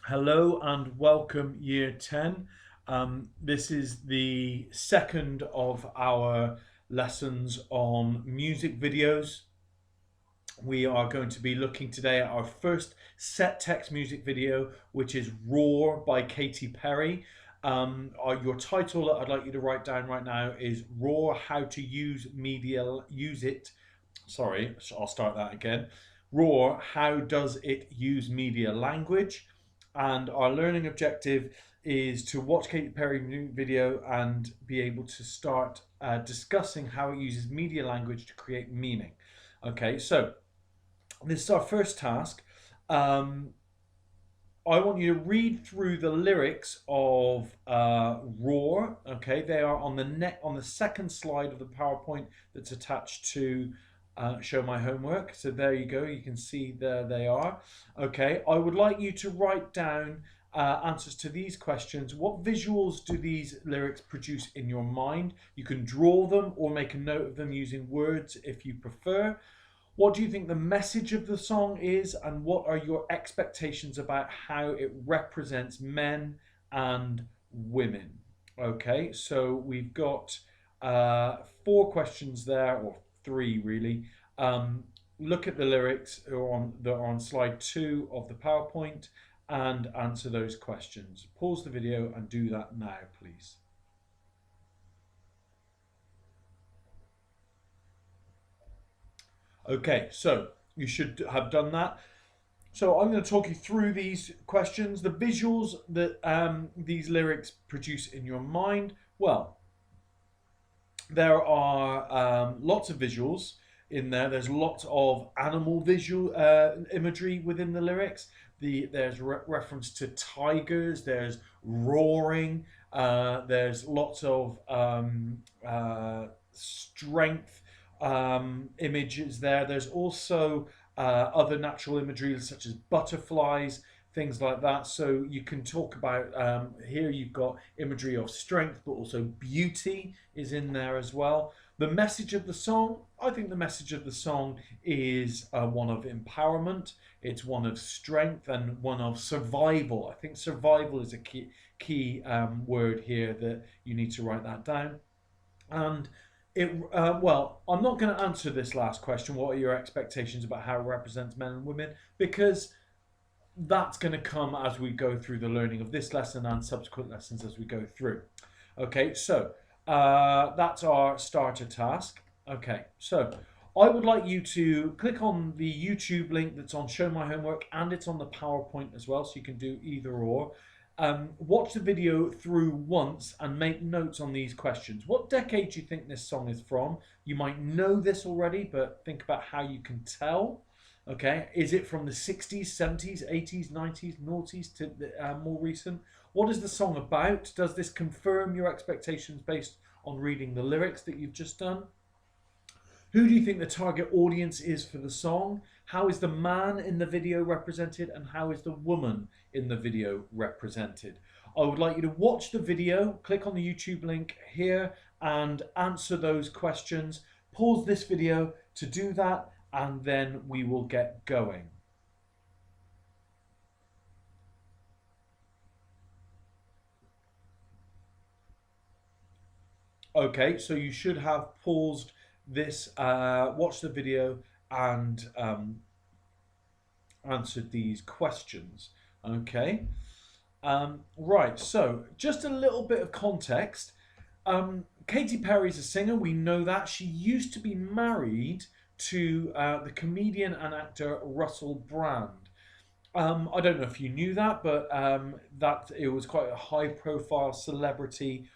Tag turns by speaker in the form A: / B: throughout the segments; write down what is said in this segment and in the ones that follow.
A: Hello and welcome year 10. This is the second of our lessons on music videos. We are going to be looking today at our first set text music video, which is Roar by Katy Perry. Your title that I'd like you to write down right now is Roar, How to Use It. Sorry, I'll start that again. Roar, how does it use media language? And our learning objective is to watch Katy Perry new video and be able to start discussing how it uses media language to create meaning. Okay, so this is our first task. I want you to read through the lyrics of Roar. Okay, they are on the second slide of the PowerPoint that's attached to show my homework. So there you go. You can see there they are. Okay, I would like you to write down answers to these questions. What visuals do these lyrics produce in your mind? You can draw them or make a note of them using words if you prefer. What do you think the message of the song is, and what are your expectations about how it represents men and women? Okay, so we've got four questions there, or three really. Look at the lyrics that are on slide 2 of the PowerPoint and answer those questions. Pause the video and do that now, please. Okay, so you should have done that. So I'm going to talk you through these questions. The visuals that these lyrics produce in your mind. Well, there are lots of visuals in there. There's lots of animal visual imagery within the lyrics. There's reference to tigers. There's roaring. There's lots of strength images there. There's also other natural imagery such as butterflies, things like that. So you can talk about here you've got imagery of strength, but also beauty is in there as well. The message of the song, I think the message of the song is one of empowerment. It's one of strength and one of survival. I think survival is a key word here that you need to write that down. And well, I'm not going to answer this last question. What are your expectations about how it represents men and women? Because that's going to come as we go through the learning of this lesson and subsequent lessons as we go through. Okay, so that's our starter task. Okay, so I would like you to click on the YouTube link that's on Show My Homework, and it's on the PowerPoint as well, so you can do either or. Watch the video through once and make notes on these questions. What decade do you think this song is from? You might know this already, but think about how you can tell. Okay, is it from the 60s, 70s, 80s, 90s, noughties to more recent? What is the song about? Does this confirm your expectations based on reading the lyrics that you've just done? Who do you think the target audience is for the song? How is the man in the video represented, and how is the woman in the video represented? I would like you to watch the video, click on the YouTube link here and answer those questions. Pause this video to do that, and then we will get going. Okay, so you should have paused this, watched the video and answered these questions. Okay, right, so just a little bit of context. Katy Perry's a singer, we know that. She used to be married to the comedian and actor Russell Brand. I don't know if you knew that, but that it was quite a high-profile celebrity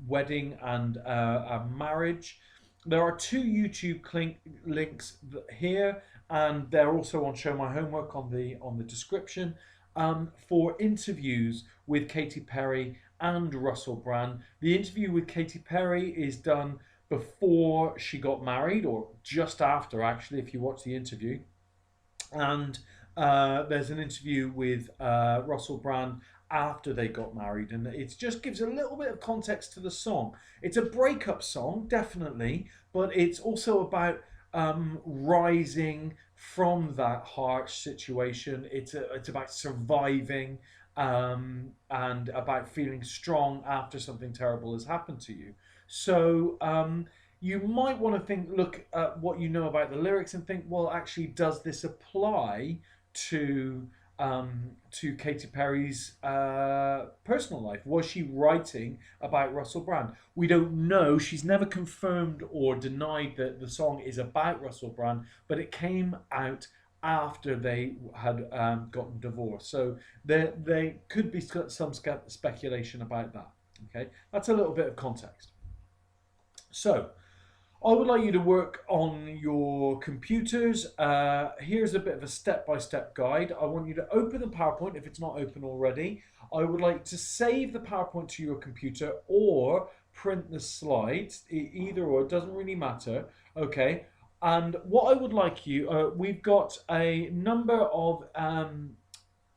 A: wedding and a marriage. There are two YouTube links here, and they're also on Show My Homework on the description for interviews with Katy Perry and Russell Brand. The interview with Katy Perry is done before she got married, or just after, actually, if you watch the interview. And there's an interview with Russell Brand after they got married, and it just gives a little bit of context to the song. It's a breakup song, definitely, but it's also about rising from that harsh situation. It's about surviving, and about feeling strong after something terrible has happened to you. So you might want to look at what you know about the lyrics and think, well, actually, does this apply to Katy Perry's personal life? Was she writing about Russell Brand? We don't know. She's never confirmed or denied that the song is about Russell Brand, but it came out after they had gotten divorced. So there could be some speculation about that. Okay, that's a little bit of context. So I would like you to work on your computers. Here's a bit of a step-by-step guide. I want you to open the PowerPoint if it's not open already. I would like to save the PowerPoint to your computer or print the slides, either or, it doesn't really matter. Okay. And what I would like we've got a number of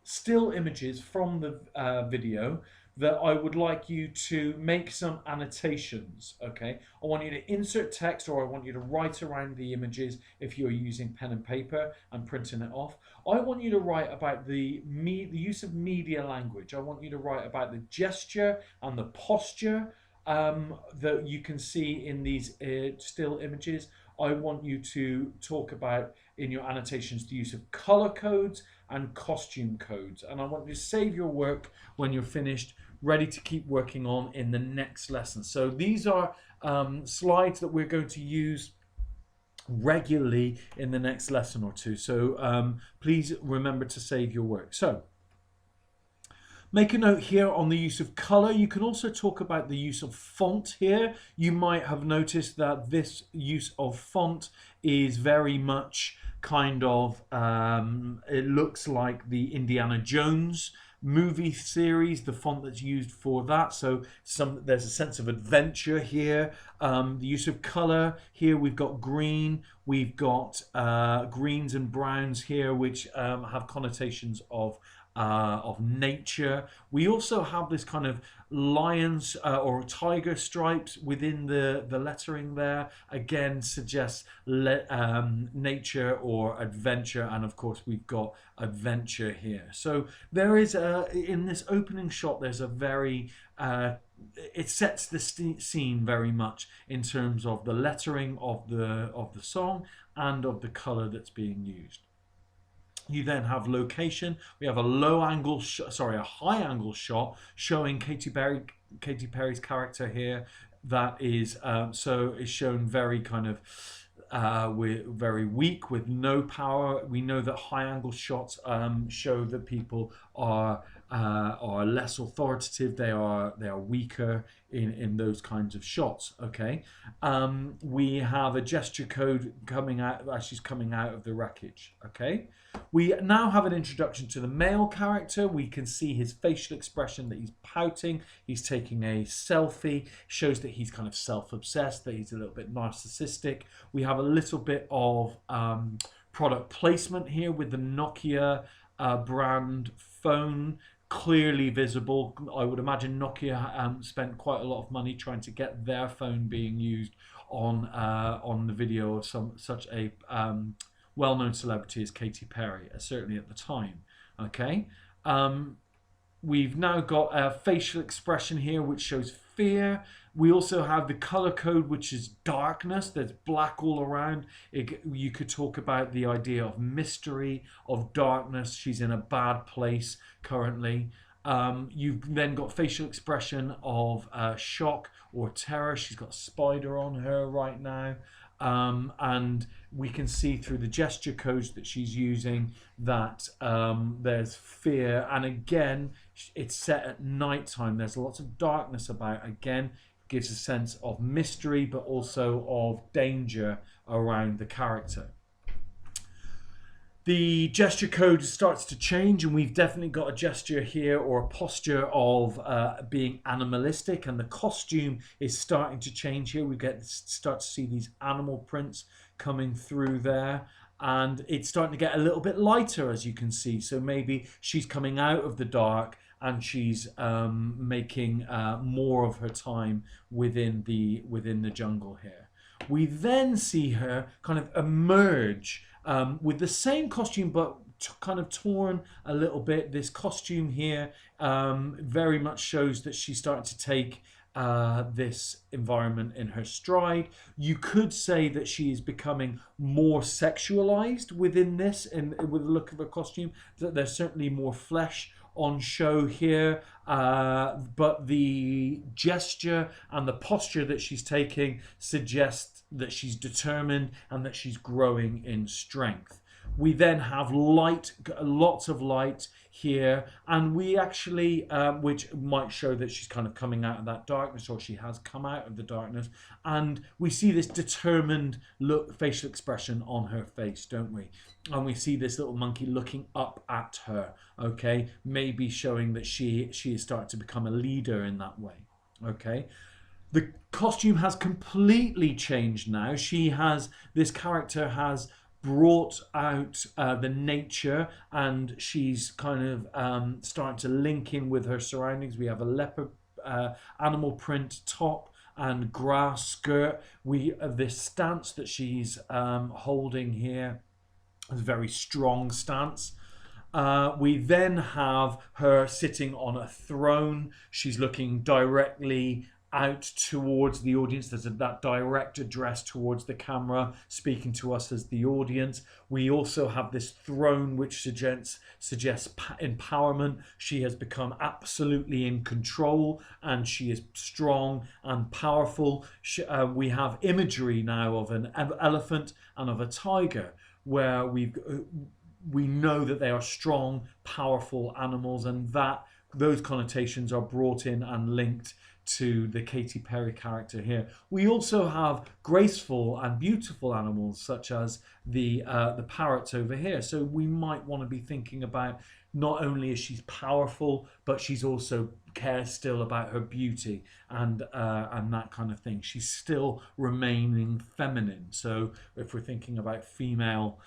A: still images from the video that I would like you to make some annotations. Okay, I want you to insert text, or I want you to write around the images if you're using pen and paper and printing it off. I want you to write about the use of media language. I want you to write about the gesture and the posture that you can see in these still images. I want you to talk about in your annotations the use of color codes and costume codes. And I want you to save your work when you're finished, ready to keep working on in the next lesson. So these are slides that we're going to use regularly in the next lesson or two. So please remember to save your work. So make a note here on the use of color. You can also talk about the use of font here. You might have noticed that this use of font is very much kind of, it looks like the Indiana Jones movie series, the font that's used for that. So there's a sense of adventure here. The use of color here, we've got green, we've got greens and browns here, which have connotations of nature. We also have this kind of lions or tiger stripes within the lettering there. Again, suggests nature or adventure, and of course we've got adventure here. So there is in this opening shot, there's a very it sets the scene very much in terms of the lettering of the song and of the color that's being used. You then have location. We have a a high angle shot showing Katy Perry's character here. That is is shown very kind of very weak with no power. We know that high angle shots show that people are less authoritative. They are weaker in those kinds of shots. Okay, we have a gesture code coming out as she's coming out of the wreckage. Okay, we now have an introduction to the male character. We can see his facial expression, that he's pouting, he's taking a selfie, shows that he's kind of self-obsessed, that he's a little bit narcissistic. We have a little bit of product placement here with the Nokia brand phone clearly visible. I would imagine Nokia spent quite a lot of money trying to get their phone being used on the video of such a well-known celebrity as Katy Perry, certainly at the time. Okay, we've now got a facial expression here which shows fear. We also have the color code, which is darkness. There's black all around. You could talk about the idea of mystery, of darkness. She's in a bad place currently. You've then got facial expression of shock or terror. She's got a spider on her right now. And we can see through the gesture codes that she's using that there's fear. And again, it's set at night time. There's lots of darkness about. Again, gives a sense of mystery, but also of danger around the character. The gesture code starts to change, and we've definitely got a gesture here or a posture of being animalistic, and the costume is starting to change here. We start to see these animal prints coming through there, and it's starting to get a little bit lighter, as you can see. So maybe she's coming out of the dark and she's making more of her time within the jungle here. We then see her kind of emerge with the same costume but kind of torn a little bit. This costume here very much shows that she's starting to take this environment in her stride. You could say that she is becoming more sexualized within this, and with the look of her costume, that there's certainly more flesh on show here, but the gesture and the posture that she's taking suggests that she's determined and that she's growing in strength. We then have light, lots of light here, and we actually, which might show that she's kind of coming out of that darkness, or she has come out of the darkness, and we see this determined look, facial expression on her face, don't we? And we see this little monkey looking up at her, okay, maybe showing that she is starting to become a leader in that way, okay. The costume has completely changed now. This character has brought out the nature, and she's kind of starting to link in with her surroundings. We have a leopard animal print top and grass skirt. This stance that she's holding here is a very strong stance. We then have her sitting on a throne. She's looking directly out towards the audience. There's that direct address towards the camera, speaking to us as the audience. We also have this throne, which suggests empowerment. She has become absolutely in control, and she is strong and powerful. We have imagery now of an elephant and of a tiger, where we know that they are strong, powerful animals, and that those connotations are brought in and linked to the Katy Perry character here. We also have graceful and beautiful animals, such as the parrots over here. So we might want to be thinking about, not only is she powerful, but she's also cares still about her beauty and that kind of thing. She's still remaining feminine. So if we're thinking about female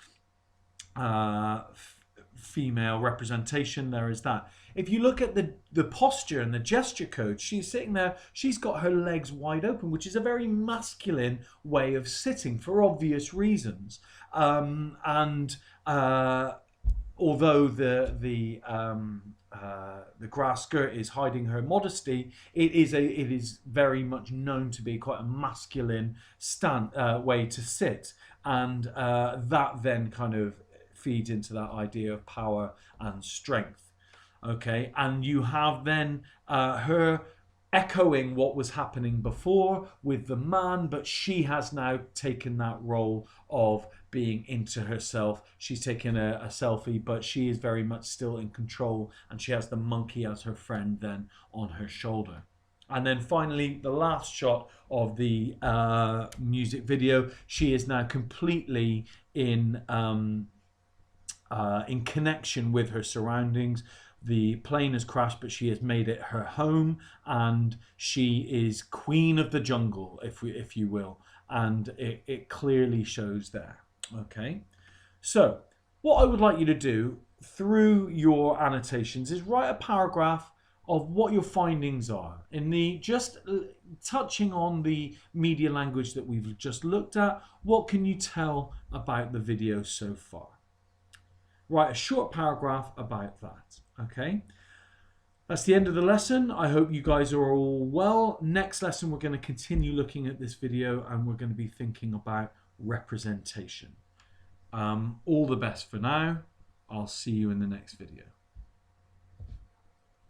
A: representation, there is that. If you look at the posture and the gesture code, she's sitting there, she's got her legs wide open, which is a very masculine way of sitting for obvious reasons. Although the grass skirt is hiding her modesty, it is very much known to be quite a masculine way to sit, and that then kind of feeds into that idea of power and strength. Okay, and you have then her echoing what was happening before with the man, but she has now taken that role of being into herself. She's taken a selfie, but she is very much still in control, and she has the monkey as her friend then on her shoulder. And then finally, the last shot of the music video, she is now completely in connection with her surroundings. The plane has crashed, but she has made it her home, and she is queen of the jungle, if you will, and it clearly shows there. Okay, so what I would like you to do through your annotations is write a paragraph of what your findings are just touching on the media language that we've just looked at. What can you tell about the video so far? Write a short paragraph about that. Okay, that's the end of the lesson. I hope you guys are all well. Next lesson, we're going to continue looking at this video, and we're going to be thinking about representation. All the best for now. I'll see you in the next video.